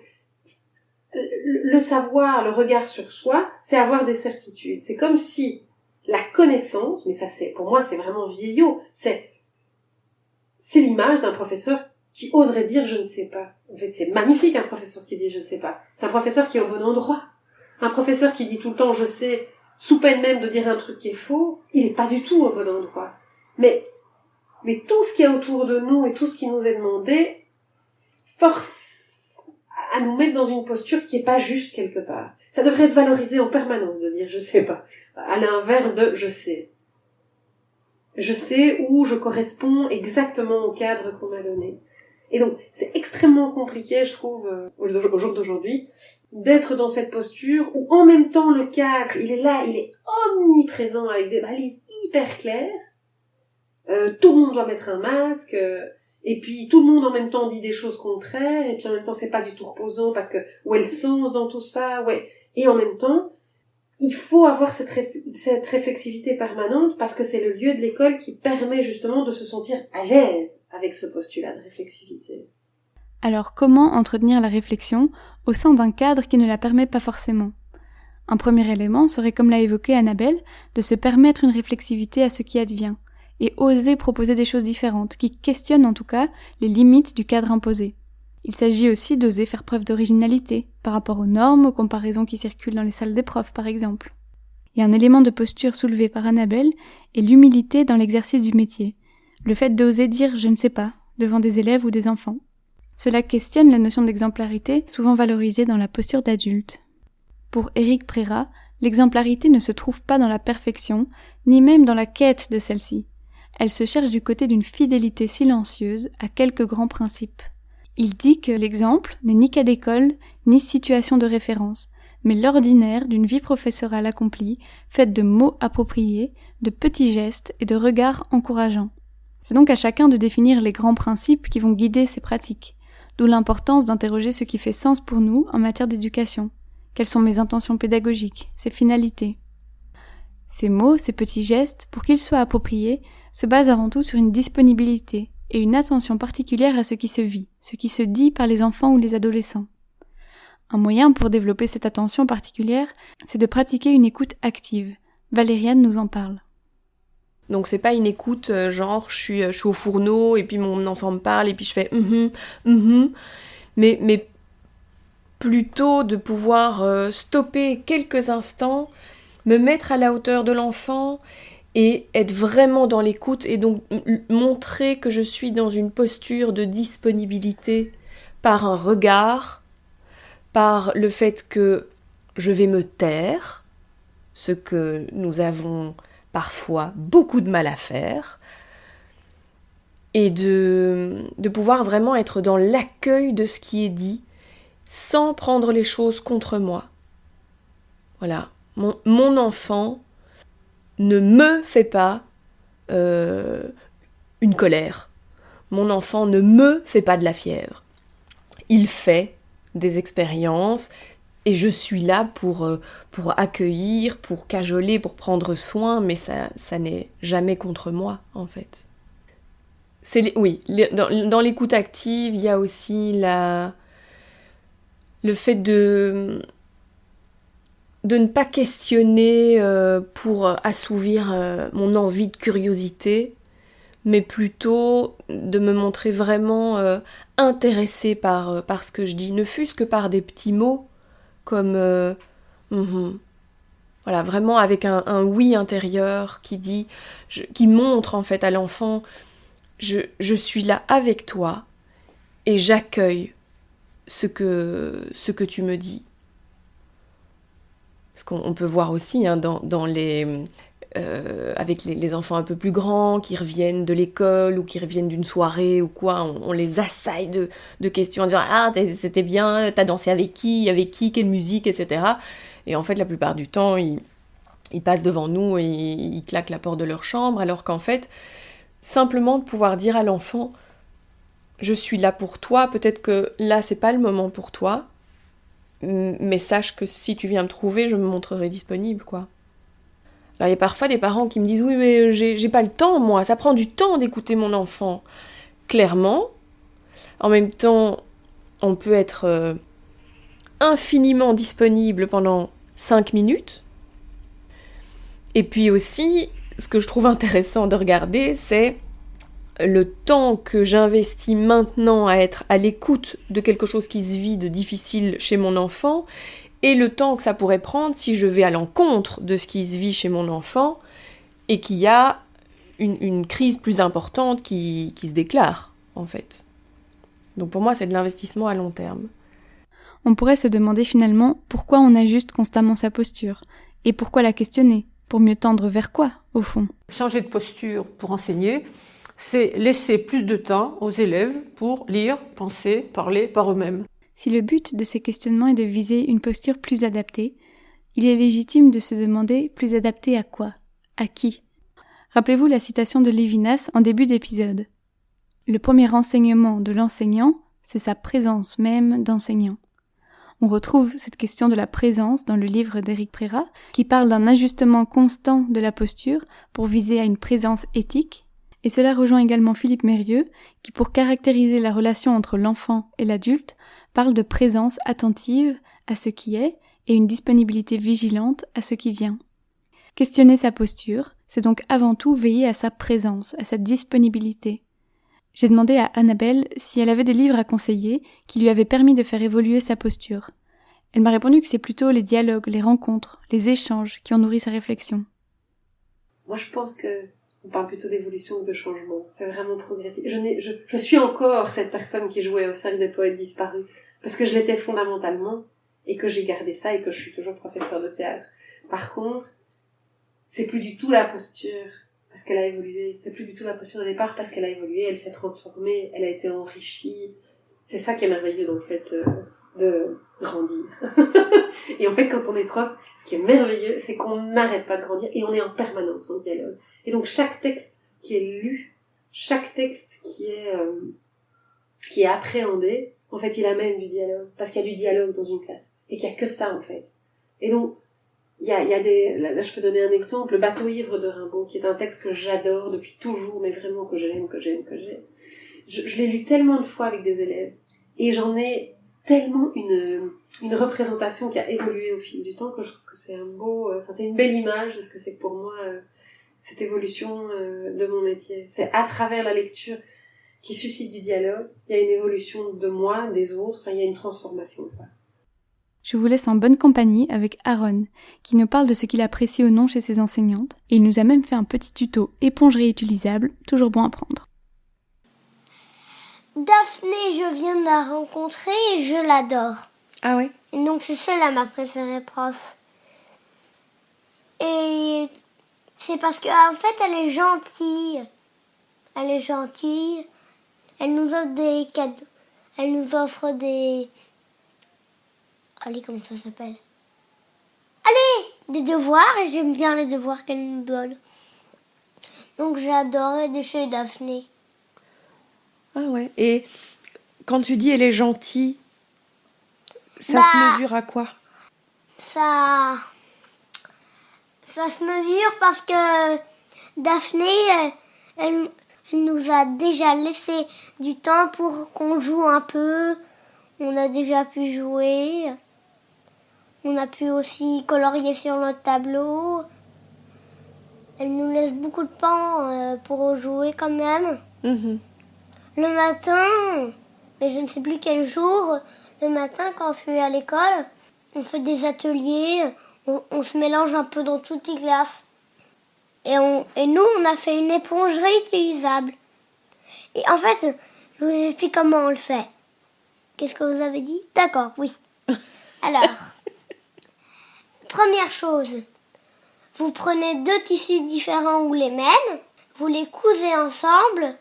le savoir, le regard sur soi, c'est avoir des certitudes. C'est comme si la connaissance, mais ça c'est, pour moi c'est vraiment vieillot, c'est l'image d'un professeur qui oserait dire je ne sais pas. En fait, c'est magnifique un professeur qui dit je ne sais pas. C'est un professeur qui est au bon endroit. Un professeur qui dit tout le temps je sais, sous peine même de dire un truc qui est faux, il est pas du tout au bon endroit. Mais tout ce qui est autour de nous et tout ce qui nous est demandé force à nous mettre dans une posture qui est pas juste quelque part. Ça devrait être valorisé en permanence de dire je sais pas. À l'inverse de je sais. Je sais où je corresponds exactement au cadre qu'on m'a donné. Et donc, c'est extrêmement compliqué, je trouve, au jour d'aujourd'hui, d'être dans cette posture où, en même temps, le cadre, il est là, il est omniprésent avec des balises hyper claires. Tout le monde doit mettre un masque, et puis tout le monde en même temps dit des choses contraires, et puis en même temps, c'est pas du tout reposant parce que où est le sens dans tout ça, ouais. Et en même temps, il faut avoir cette réflexivité permanente parce que c'est le lieu de l'école qui permet justement de se sentir à l'aise avec ce postulat de réflexivité. Alors comment entretenir la réflexion au sein d'un cadre qui ne la permet pas forcément ? Un premier élément serait, comme l'a évoqué Annabelle, de se permettre une réflexivité à ce qui advient, et oser proposer des choses différentes, qui questionnent en tout cas les limites du cadre imposé. Il s'agit aussi d'oser faire preuve d'originalité, par rapport aux normes, aux comparaisons qui circulent dans les salles des profs par exemple. Et un élément de posture soulevé par Annabelle est l'humilité dans l'exercice du métier, le fait d'oser dire « je ne sais pas » devant des élèves ou des enfants. Cela questionne la notion d'exemplarité, souvent valorisée dans la posture d'adulte. Pour Éric Prérat, l'exemplarité ne se trouve pas dans la perfection, ni même dans la quête de celle-ci. Elle se cherche du côté d'une fidélité silencieuse à quelques grands principes. Il dit que l'exemple n'est ni cas d'école, ni situation de référence, mais l'ordinaire d'une vie professorale accomplie, faite de mots appropriés, de petits gestes et de regards encourageants. C'est donc à chacun de définir les grands principes qui vont guider ses pratiques, d'où l'importance d'interroger ce qui fait sens pour nous en matière d'éducation. Quelles sont mes intentions pédagogiques, ses finalités ? Ces mots, ces petits gestes, pour qu'ils soient appropriés, se basent avant tout sur une disponibilité et une attention particulière à ce qui se vit, ce qui se dit par les enfants ou les adolescents. Un moyen pour développer cette attention particulière, c'est de pratiquer une écoute active. Valériane nous en parle. Donc c'est pas une écoute genre je suis au fourneau et puis mon enfant me parle et puis je fais mais plutôt de pouvoir stopper quelques instants, me mettre à la hauteur de l'enfant et être vraiment dans l'écoute et donc montrer que je suis dans une posture de disponibilité par un regard, par le fait que je vais me taire, ce que nous avons parfois beaucoup de mal à faire, et de pouvoir vraiment être dans l'accueil de ce qui est dit, sans prendre les choses contre moi. Voilà, mon enfant ne me fait pas une colère. Mon enfant ne me fait pas de la fièvre. Il fait des expériences et je suis là pour accueillir, pour cajoler, pour prendre soin, mais ça n'est jamais contre moi, en fait. Dans l'écoute active, il y a aussi le fait de ne pas questionner pour assouvir mon envie de curiosité, mais plutôt de me montrer vraiment intéressée par ce que je dis, ne fût-ce que par des petits mots, comme voilà, vraiment avec un oui intérieur qui montre en fait à l'enfant je suis là avec toi et j'accueille ce que tu me dis. Parce qu'on peut voir aussi dans les avec les enfants un peu plus grands qui reviennent de l'école ou qui reviennent d'une soirée ou quoi, on les assaille de questions en disant « Ah, c'était bien, t'as dansé avec qui, quelle musique, etc. » Et en fait, la plupart du temps, ils passent devant nous et ils claquent la porte de leur chambre, alors qu'en fait, simplement de pouvoir dire à l'enfant « Je suis là pour toi, peut-être que là, c'est pas le moment pour toi, mais sache que si tu viens me trouver, je me montrerai disponible, quoi. » Alors il y a parfois des parents qui me disent « Oui, mais j'ai pas le temps, moi, ça prend du temps d'écouter mon enfant. » Clairement, en même temps, on peut être infiniment disponible pendant 5 minutes. Et puis aussi, ce que je trouve intéressant de regarder, c'est le temps que j'investis maintenant à être à l'écoute de quelque chose qui se vit de difficile chez mon enfant, et le temps que ça pourrait prendre si je vais à l'encontre de ce qui se vit chez mon enfant, et qu'il y a une crise plus importante qui se déclare, en fait. Donc pour moi, c'est de l'investissement à long terme. On pourrait se demander finalement pourquoi on ajuste constamment sa posture, et pourquoi la questionner, pour mieux tendre vers quoi, au fond. Changer de posture pour enseigner, c'est laisser plus de temps aux élèves pour lire, penser, parler par eux-mêmes. Si le but de ces questionnements est de viser une posture plus adaptée, il est légitime de se demander plus adaptée à quoi ? À qui ? Rappelez-vous la citation de Lévinas en début d'épisode. Le premier enseignement de l'enseignant, c'est sa présence même d'enseignant. On retrouve cette question de la présence dans le livre d'Éric Prérat, qui parle d'un ajustement constant de la posture pour viser à une présence éthique. Et cela rejoint également Philippe Mérieux, qui pour caractériser la relation entre l'enfant et l'adulte, parle de présence attentive à ce qui est et une disponibilité vigilante à ce qui vient. Questionner sa posture, c'est donc avant tout veiller à sa présence, à sa disponibilité. J'ai demandé à Annabelle si elle avait des livres à conseiller qui lui avaient permis de faire évoluer sa posture. Elle m'a répondu que c'est plutôt les dialogues, les rencontres, les échanges qui ont nourri sa réflexion. Moi, je pense que on parle plutôt d'évolution que de changement. C'est vraiment progressif. Je suis encore cette personne qui jouait au Cercle des Poètes Disparus, parce que je l'étais fondamentalement, et que j'ai gardé ça, et que je suis toujours professeur de théâtre. Par contre, c'est plus du tout la posture, parce qu'elle a évolué. C'est plus du tout la posture de départ, parce qu'elle a évolué, elle s'est transformée, elle a été enrichie. C'est ça qui est merveilleux dans le fait de grandir. Et en fait, quand on est prof, ce qui est merveilleux, c'est qu'on n'arrête pas de grandir, et on est en permanence en dialogue. Et donc, chaque texte qui est lu, chaque texte qui est appréhendé, en fait, il amène du dialogue. Parce qu'il y a du dialogue dans une classe. Et qu'il n'y a que ça, en fait. Et donc, il y a des, là, je peux donner un exemple, le Bateau ivre de Rimbaud, qui est un texte que j'adore depuis toujours, mais vraiment que j'aime. Je l'ai lu tellement de fois avec des élèves. Et j'en ai tellement une représentation qui a évolué au fil du temps que je trouve que c'est c'est une belle image de ce que c'est que pour moi, cette évolution de mon métier. C'est à travers la lecture qui suscite du dialogue, il y a une évolution de moi, des autres, il y a une transformation. Je vous laisse en bonne compagnie avec Aaron, qui nous parle de ce qu'il apprécie ou non chez ses enseignantes, et il nous a même fait un petit tuto éponge réutilisable, toujours bon à prendre. Daphné, je viens de la rencontrer et je l'adore. Ah oui ? Et donc c'est celle-là ma préférée prof. Et c'est parce qu'en fait elle est gentille. Elle est gentille. Elle nous offre des cadeaux. Elle nous offre des... Allez, comment ça s'appelle ? Allez, des devoirs, et j'aime bien les devoirs qu'elle nous donne. Donc j'ai adoré de chez Daphné. Ah ouais. Et quand tu dis elle est gentille, ça se mesure à quoi ? Ça se mesure parce que Daphné, elle nous a déjà laissé du temps pour qu'on joue un peu. On a déjà pu jouer. On a pu aussi colorier sur notre tableau. Elle nous laisse beaucoup de temps pour jouer quand même. Mm-hmm. Le matin, mais je ne sais plus quel jour, le matin quand je suis à l'école, on fait des ateliers, on se mélange un peu dans toutes les classes. Et nous, on a fait une éponge réutilisable. Et en fait, je vous explique comment on le fait. Qu'est-ce que vous avez dit ? D'accord, oui. Alors, première chose, vous prenez 2 tissus différents ou les mêmes, vous les cousez ensemble.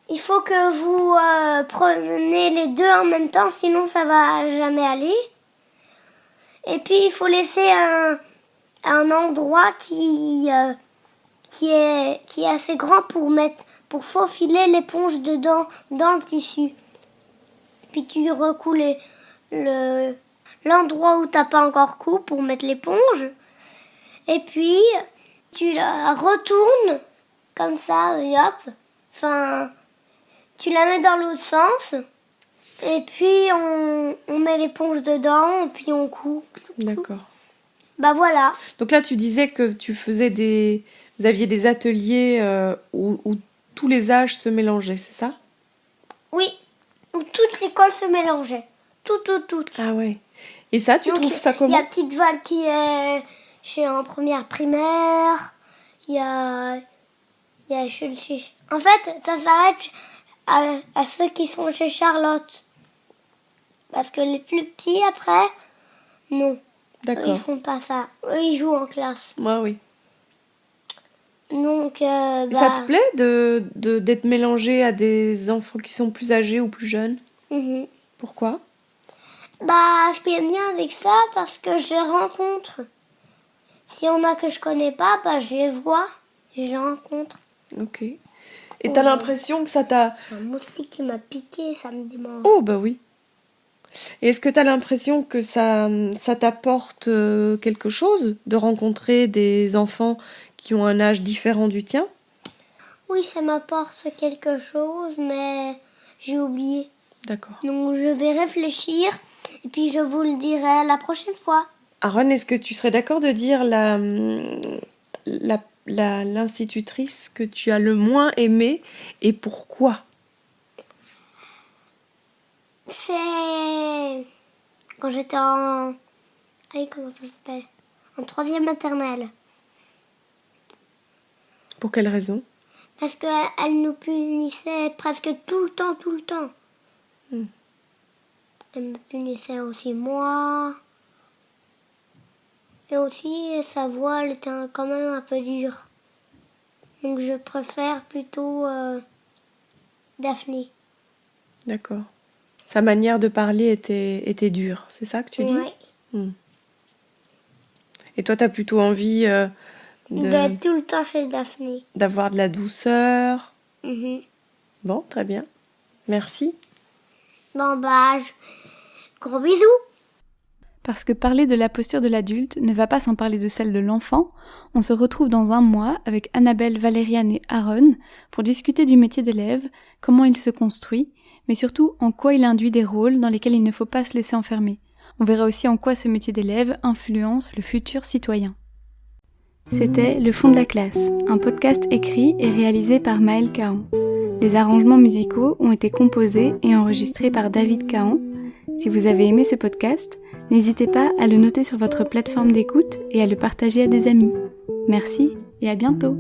Il faut que vous preniez les 2 en même temps, sinon ça va jamais aller. Et puis il faut laisser un endroit qui est assez grand pour faufiler l'éponge dedans dans le tissu. Puis tu recoules l'endroit où t'as pas encore coupé pour mettre l'éponge. Et puis tu la retournes comme ça, et hop. Enfin, tu la mets dans l'autre sens. Et puis on met l'éponge dedans et puis on coud. D'accord. Bah voilà. Donc là, tu disais que vous aviez des ateliers où tous les âges se mélangeaient, c'est ça? Oui, où toute l'école se mélangeait. Tout. Ah ouais. Et ça, tu Donc, trouves ça il y comment? a Petite Val qui est en première primaire. Il y a en fait, ça s'arrête à ceux qui sont chez Charlotte. Parce que les plus petits, après, non. Eux, D'accord. ils font pas ça. Eux, ils jouent en classe. Moi, oui. Donc, Et ça te plaît d'être mélangé à des enfants qui sont plus âgés ou plus jeunes? mhm. Pourquoi? Ce qui est bien avec ça, parce que je les rencontre. S'il y en a que je connais pas, je les vois et je les rencontre. Ok. Et t'as l'impression que ça t'a... Un moustique qui m'a piqué, ça me démange. Oh, bah oui. Et est-ce que t'as l'impression que ça t'apporte quelque chose de rencontrer des enfants qui ont un âge différent du tien? Oui, ça m'apporte quelque chose, mais j'ai oublié. D'accord. Donc je vais réfléchir et puis je vous le dirai la prochaine fois. Aaron, est-ce que tu serais d'accord de dire l'institutrice que tu as le moins aimée et pourquoi? C'est quand j'étais en... Allez, comment ça s'appelle? En 3e maternelle. Pour quelle raison? Parce qu'elle nous punissait presque tout le temps. Elle me punissait aussi moi. Et aussi, sa voix, elle était quand même un peu dure. Donc je préfère plutôt Daphné. D'accord. Sa manière de parler était dure, c'est ça que tu dis? Oui. Et toi, t'as plutôt envie D'être tout le temps chez Daphné. d'avoir de la douceur. Mhm. Bon, très bien. Merci. Bon, gros bisous. Parce que parler de la posture de l'adulte ne va pas sans parler de celle de l'enfant, on se retrouve dans un mois avec Annabelle, Valériane et Aaron pour discuter du métier d'élève, comment il se construit, mais surtout en quoi il induit des rôles dans lesquels il ne faut pas se laisser enfermer. On verra aussi en quoi ce métier d'élève influence le futur citoyen. C'était Le fond de la classe, un podcast écrit et réalisé par Maëlle Cahan. Les arrangements musicaux ont été composés et enregistrés par David Cahan. Si vous avez aimé ce podcast, n'hésitez pas à le noter sur votre plateforme d'écoute et à le partager à des amis. Merci et à bientôt!